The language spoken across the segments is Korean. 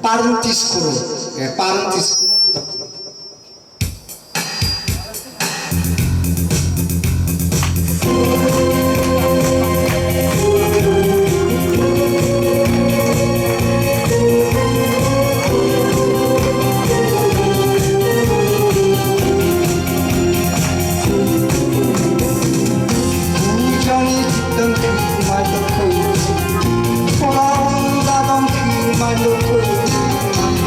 빠른 디스코로, 예, 빠른 디스코로 부탁드립니다. 우정이 짓던 그 말도 거짓, 돌아온다던 그 말도 거짓,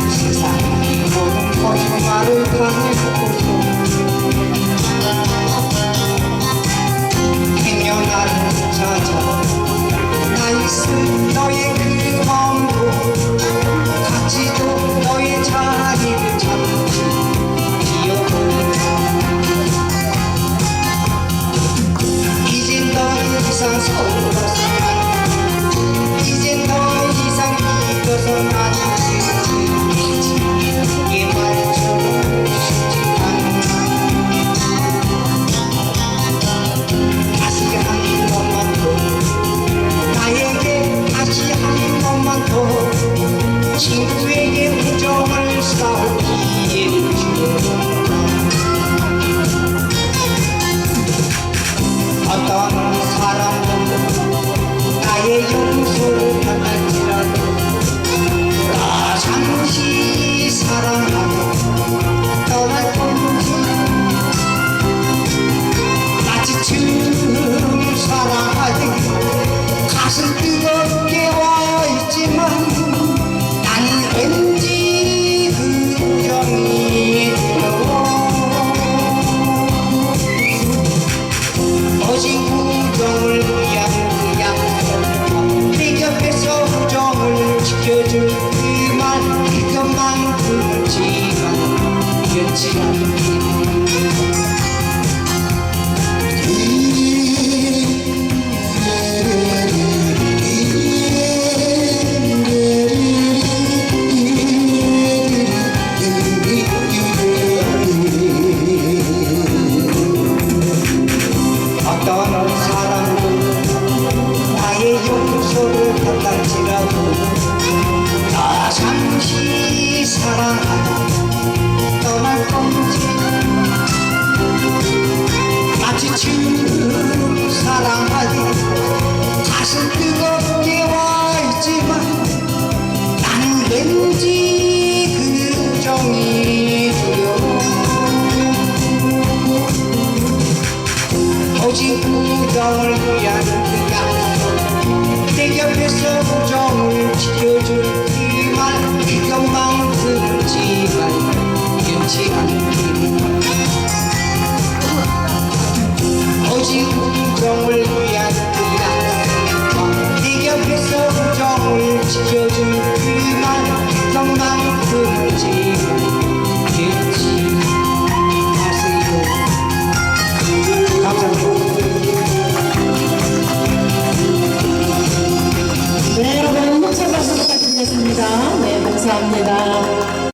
세상이 모든 거짓말을 당해보고서 행여나를 찾아 나 있을 너의 그 마음도 같이도 너의 자리를 잡지 기억을 이젠 더 이상 서러워서 이젠 더 이상 믿어서 나는 이 말처럼 쉽지 않아. 다시 한 번만 더 나에게 다시 한 번만 더 친구에게 우정을 쌓기에 주어 어떤 사람은 나의 용서를 받을지라도 나 잠시 사랑하고 떠날 건지 마치 처음 사랑하듯 가슴 뜨겁게 와 있지만 나는 왠지 그 우정이 두려워. 오직 우정을 위한 그 약속 내 곁에서 우정을 지켜줄 그 말 그것만큼은 지만 변치 않는 어떤 사람도 나의 용서를 받을지라도 나 잠시 사랑하다 떠날 건지 마치 처음 사랑하듯 가슴 뜨겁게 와 있지만 나는 왠지 그 우정이 두려워. 오직 우정을 위한 그 약속 내 곁에서 우정을 지켜줄 그 말 그것만큼은 지만 변치 않는 오직 우정을 위한 그 약속 내 곁에서 우정을 지켜줄 그